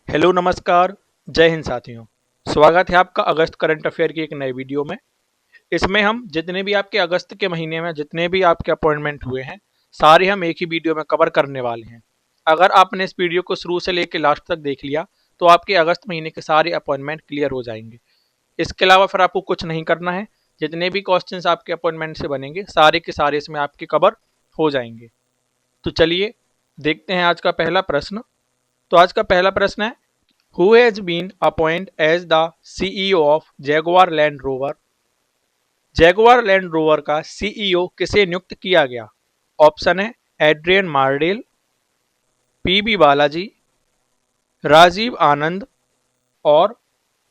Hello नमस्कार। जय हिंद साथियों। स्वागत है आपका अगस्त करंट अफेयर की एक नए वीडियो में। इसमें हम जितने भी आपके अगस्त के महीने में जितने भी आपके अपॉइंटमेंट हुए हैं सारे हम एक ही वीडियो में कवर करने वाले हैं। अगर आपने इस वीडियो को शुरू से लेकर लास्ट तक देख लिया तो आपके अगस्त महीने के सारे अपॉइंटमेंट क्लियर हो जाएंगे। इसके अलावा फिर आपको कुछ नहीं करना है। जितने भी क्वेश्चंस आपके अपॉइंटमेंट से बनेंगे सारे के सारे इसमें आपके कवर हो जाएंगे। तो चलिए देखते हैं आज का पहला प्रश्न। तो आज का पहला प्रश्न है, Who has been appointed as the CEO of Jaguar Land Rover? Jaguar Land Rover का सीईओ किसे नियुक्त किया गया? ऑप्शन है Adrian Mardell, P B Balaji, Rajeev Anand और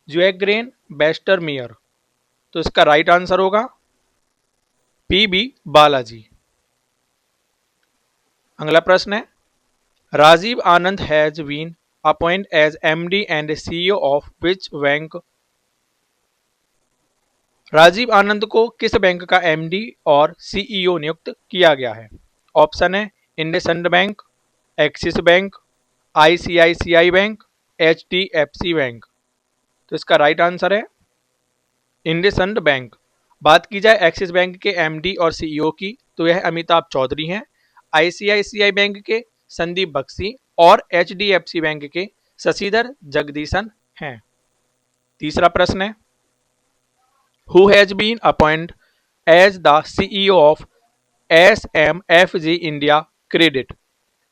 ज्वेग्रेन बेस्टरमियर। तो इसका राइट आंसर होगा पीबी बालाजी। अगला प्रश्न है, Rajeev Anand has been appointed as MD and CEO of which bank? Rajeev Anand को किस बैंक का एमडी और सीईओ नियुक्त किया गया है? ऑप्शन है IndusInd bank, axis bank, ICICI bank, HDFC bank. तो इसका राइट आंसर है इंडसइंड बैंक। बात की जाए एक्सिस बैंक के एमडी और सीईओ की तो यह अमिताभ चौधरी हैं। आईसीआईसीआई बैंक के संदीप बख्शी और एचडीएफसी बैंक के शशिधर जगदीशन हैं। तीसरा प्रश्न है, Who has been appointed as the CEO of SMFG India Credit?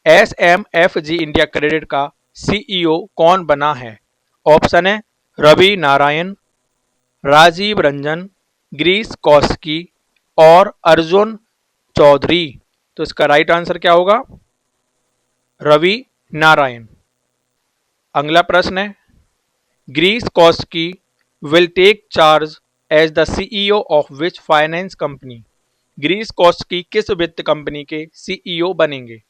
SMFG India Credit का सीईओ कौन बना है? ऑप्शन है रवि नारायण, राजीव रंजन, गिरीश कौशिकी और अर्जुन चौधरी। तो इसका राइट आंसर क्या होगा? रवि नारायण। अगला प्रश्न है, Girish Kaushiki will take charge as the CEO of which finance company? Girish Kaushiki किस वित्त कंपनी के सीईओ बनेंगे?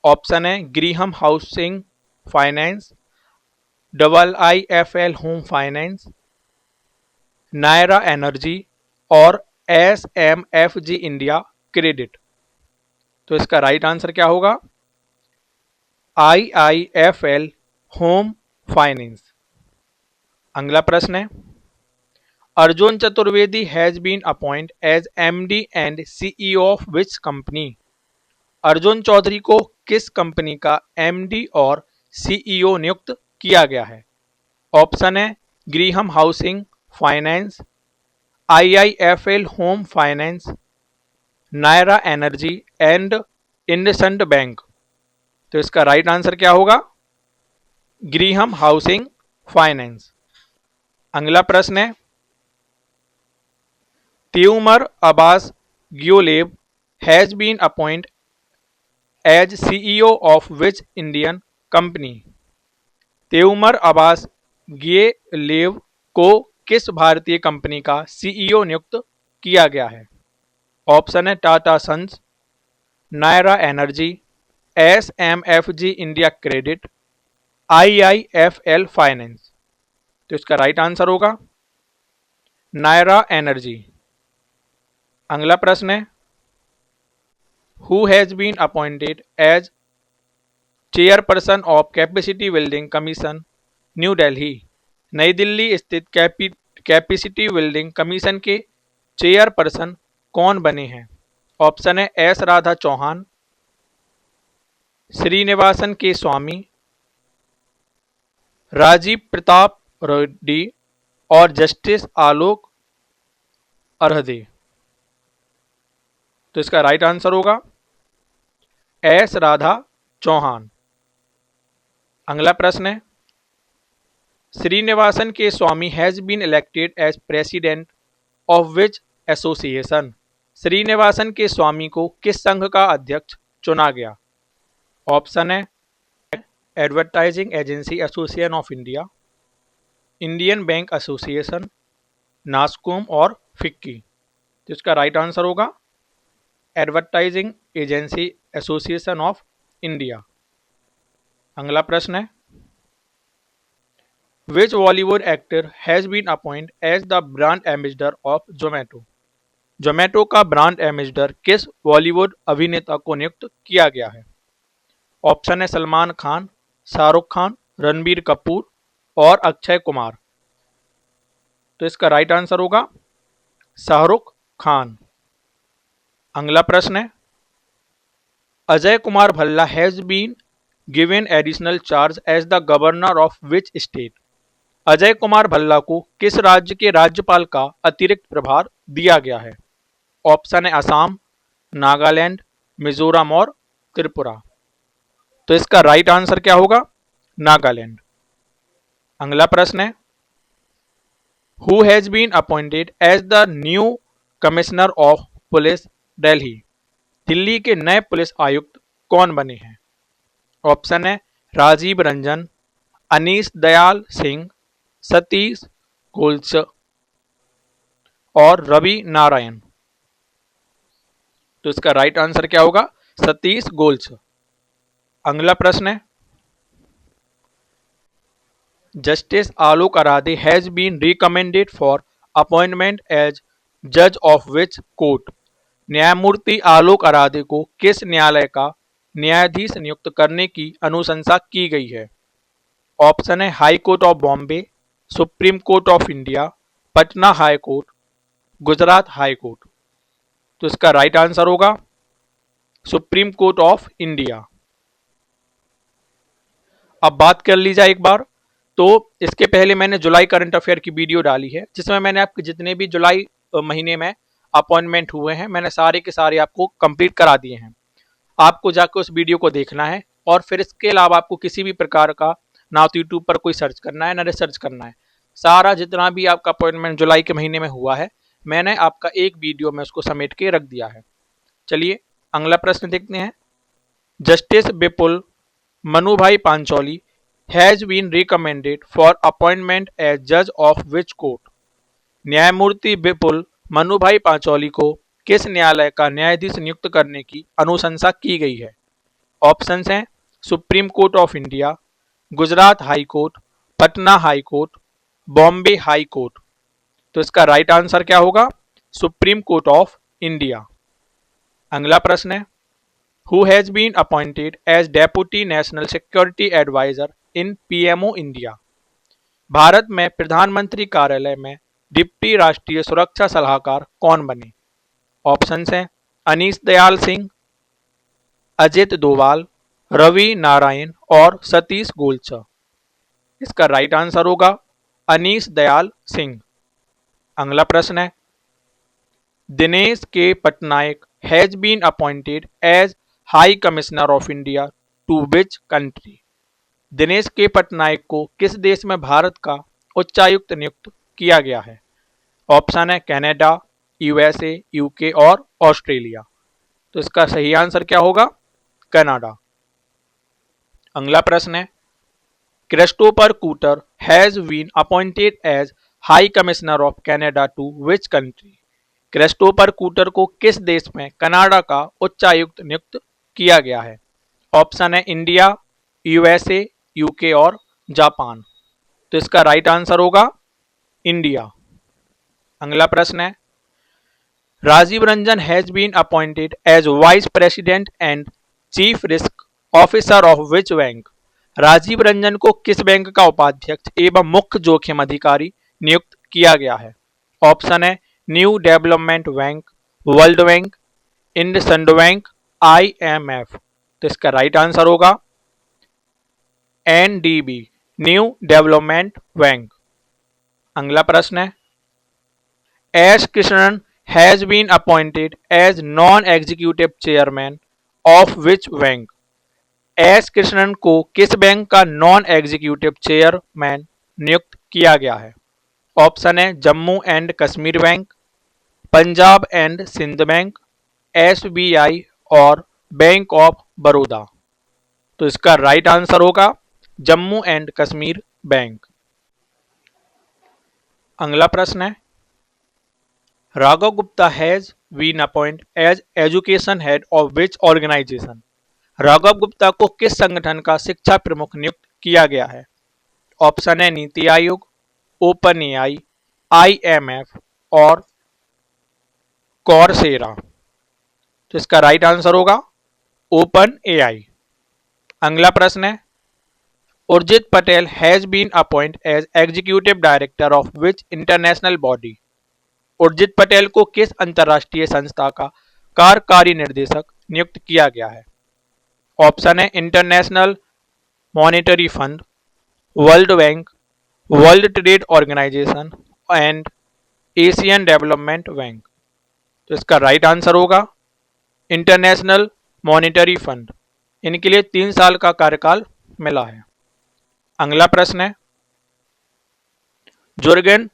ऑप्शन है Grihum housing finance, IIFL home finance, Nayara energy और SMFG इंडिया क्रेडिट। तो इसका राइट आंसर क्या होगा? IIFL home finance. अगला प्रश्न है, Arjun Chaturvedi has been appointed as MD and CEO of which company? Arjun Chaudhary को किस कंपनी का एमडी और सीईओ नियुक्त किया गया है? ऑप्शन है Grihum housing finance, IIFL home finance, Nayara energy and IndusInd bank. तो इसका राइट आंसर क्या होगा? Grihum housing finance. अगला प्रश्न है, त्यूमर अब्बास ग्योलेब has been appointed as CEO of which Indian company? त्यूमर अब्बास ग्योलेब को किस भारतीय कंपनी का सीईओ नियुक्त किया गया है? ऑप्शन है Tata Sons, Nayara Energy, SMFG India Credit, IIFL Finance. तो इसका राइट आंसर होगा नायरा एनर्जी। अगला प्रश्न है, who has been appointed as chairperson of Capacity Building Commission New Delhi? नई दिल्ली स्थित कैपेसिटी बिल्डिंग कमीशन के चेयरपर्सन कौन बने हैं? ऑप्शन है एस राधा चौहान, श्रीनिवासन के स्वामी, राजीव प्रताप रेड्डी और जस्टिस आलोक अरहदे। तो इसका राइट आंसर होगा एस राधा चौहान। अगला प्रश्न है, Srinivasan K Swamy has been elected as president of which association? Srinivasan K Swamy को किस संघ का अध्यक्ष चुना गया? ऑप्शन है advertising agency association of India, Indian bank association, NASSCOM और फिक्की। तो इसका राइट आंसर होगा advertising agency association of India. अगला प्रश्न है, which Bollywood actor has been appointed as the brand ambassador of Zomato? Zomato का ब्रांड एम्बेसडर किस बॉलीवुड अभिनेता को नियुक्त किया गया है? ऑप्शन है सलमान खान, शाहरुख खान, रणबीर कपूर और अक्षय कुमार। तो इसका राइट आंसर होगा शाहरुख खान। अगला प्रश्न है, Ajay Kumar Bhalla has been given additional charge as the governor of which state. Ajay Kumar Bhalla को किस राज्य के राज्यपाल का अतिरिक्त प्रभार दिया गया है? ऑप्शन है असम, नागालैंड, मिजोरम और त्रिपुरा। तो इसका राइट आंसर क्या होगा? नागालैंड। अगला प्रश्न है, who has been appointed as the new commissioner of police Delhi. Delhi के नए पुलिस आयुक्त कौन बने हैं? ऑप्शन है राजीव रंजन, अनीश दयाल सिंह, सतीश गोल्च और रवि नारायण। तो इसका राइट आंसर क्या होगा? सतीश गोल्च। अगला प्रश्न है, justice Alok Aradhe has been recommended for appointment as जज ऑफ विच कोर्ट। न्यायमूर्ति आलोक आराधे को किस न्यायालय का न्यायाधीश नियुक्त करने की अनुशंसा की गई है? ऑप्शन है high court of Bombay, supreme Court of India, Patna High court, Gujarat High Court. तो इसका राइट आंसर होगा सुप्रीम कोर्ट ऑफ इंडिया। अब बात कर ली जाए एक बार, तो इसके पहले मैंने जुलाई करंट अफेयर की वीडियो डाली है जिसमें मैंने आपके जितने भी जुलाई महीने में अपॉइंटमेंट हुए हैं मैंने सारे के सारे आपको कंप्लीट करा दिए हैं। आपको जाकर उस वीडियो को देखना है और फिर इसके अलावा आपको किसी भी प्रकार का ना तो यूट्यूब पर कोई सर्च करना है ना रिसर्च करना है। सारा जितना भी आपका अपॉइंटमेंट जुलाई के महीने में हुआ है मैंने आपका एक वीडियो में उसको समेट के रख दिया है। चलिए अगला प्रश्न देखते हैं, justice Vipul Manubhai Pancholi has been recommended for appointment as जज ऑफ विच कोर्ट। न्यायमूर्ति विपुल मनुभाई पांचोली को किस न्यायालय का न्यायाधीश नियुक्त करने की अनुशंसा की गई है? ऑप्शंस हैं Supreme Court of India, Gujarat High Court, Patna High Court, Bombay High Court. तो इसका राइट आंसर क्या होगा? Supreme Court of India. अगला प्रश्न है, who has been appointed as deputy national security adviser in PMO India. Bharat में प्रधानमंत्री कार्यालय में डिप्टी राष्ट्रीय सुरक्षा सलाहकार कौन बने? ऑप्शंस हैं अनीश दयाल सिंह, अजित डोभाल, रवि नारायण और सतीश गोल्च। इसका राइट आंसर होगा अनीश दयाल सिंह। अगला प्रश्न है, Dinesh K Patnaik has been appointed as high commissioner of India to which country. Dinesh K Patnaik को किस देश में भारत का उच्चायुक्त नियुक्त किया गया है? ऑप्शन है कनाडा, यूएसए, यूके और ऑस्ट्रेलिया। तो इसका सही आंसर क्या होगा? कनाडा। अगला प्रश्न है, Christopher Cooter has been appointed as high commissioner of Canada to which country. Christopher Cooter को किस देश में कनाडा का उच्चायुक्त नियुक्त किया गया है? ऑप्शन है इंडिया, यूएसए, यूके और जापान। तो इसका राइट आंसर होगा इंडिया। अगला प्रश्न है, Rajiv Ranjan has been appointed as vice president and chief risk officer of which bank. Rajiv Ranjan को किस बैंक का उपाध्यक्ष एवं मुख्य जोखिम अधिकारी नियुक्त किया गया है? ऑप्शन है New Development Bank, World Bank, IndusInd Bank, IMF. तो इसका राइट आंसर होगा एनडीबी, न्यू डेवलपमेंट बैंक। अगला प्रश्न है, S Krishnan has been appointed as non executive chairman of which bank. S Krishnan को किस बैंक का नॉन एग्जीक्यूटिव चेयरमैन नियुक्त किया गया है? ऑप्शन है Jammu and Kashmir Bank, Punjab and Sindh Bank, SBI और बैंक ऑफ बड़ौदा। तो इसका राइट आंसर होगा जम्मू एंड कश्मीर बैंक। अगला प्रश्न है, Raghav Gupta has been appoint as education head of which organisation. Raghav Gupta को किस संगठन का शिक्षा प्रमुख नियुक्त किया गया है? ऑप्शन है NITI Aayog, open AI, IMF और कॉर्सेरा। तो इसका राइट आंसर होगा ओपन एआई। अगला प्रश्न है, Urjit Patel has been appointed as executive director of which international body? Urjit Patel को किस अंतर्राष्ट्रीय संस्था का कार्यकारी निर्देशक नियुक्त किया गया है? ऑप्शन है International Monetary Fund, World Bank, World Trade Organization and Asian Development Bank. तो इसका राइट आंसर होगा इंटरनेशनल मॉनेटरी फंड। इनके लिए 3 साल का कार्यकाल मिला है। अगला प्रश्न है, Jurgen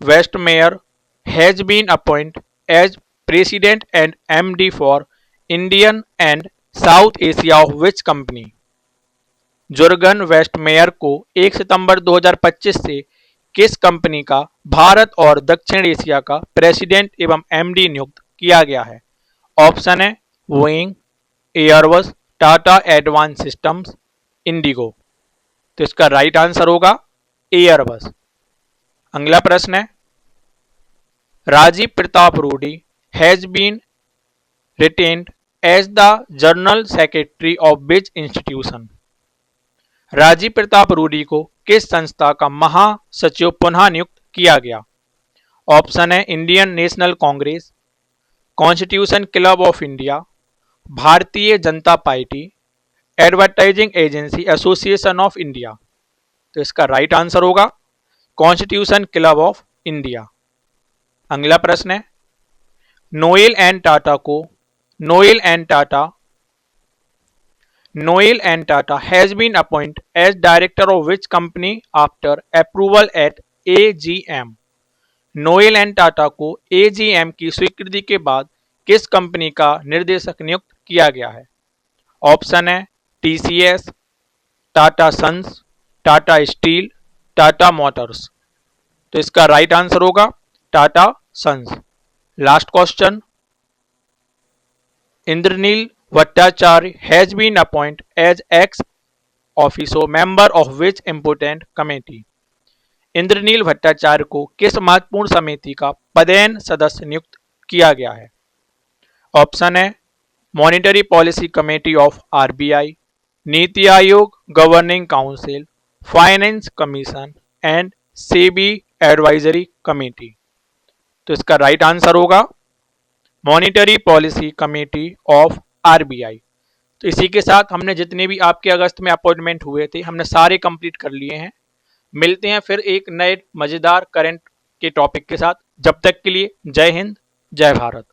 Westmeyer has been appointed as president and MD for Indian and South Asia of which company? Jurgen Westmeyer को 1 सितंबर 2025 से किस कंपनी का भारत और दक्षिण एशिया का प्रेसिडेंट एवं एमडी नियुक्त किया गया है? ऑप्शन है Boeing, Airbus, Tata Advance Systems, IndiGo. तो इसका राइट आंसर होगा एयरबस। अगला प्रश्न है, Rajiv Pratap Rudy has been retained as the general secretary of which institution? Rajiv Pratap Rudy को किस संस्था का महासचिव पुनः नियुक्त किया गया? ऑप्शन है Indian National Congress, Constitution Club of India, Bharatiya Janata party, advertising agency association of India. तो इसका राइट आंसर होगा कॉन्स्टिट्यूशन क्लब ऑफ इंडिया। अगला प्रश्न है, Noel and Tata has been appointed as director of which company after approval at AGM? Noel and Tata को AGM की स्वीकृति के बाद किस कंपनी का निर्देशक नियुक्त किया गया है? ऑप्शन है TCS, Tata Sons, Tata Steel, Tata Motors. तो इसका राइट आंसर होगा Tata Sons. Last question, Indranil Bhattacharya has been appointed as ex officio member of which important committee? Indranil Bhattacharya को किस महत्वपूर्ण समिति का पदेन सदस्य नियुक्त किया गया है? ऑप्शन है monetary policy committee of RBI, NITI Aayog, governing council, finance commission and SEBI advisory committee. तो इसका राइट आंसर होगा monetary policy committee of RBI। तो इसी के साथ हमने जितने भी आपके अगस्त में अपॉइंटमेंट हुए थे हमने सारे कंप्लीट कर लिए हैं। मिलते हैं फिर एक नए मजेदार करंट के टॉपिक के साथ। जब तक के लिए जय हिंद, जय भारत।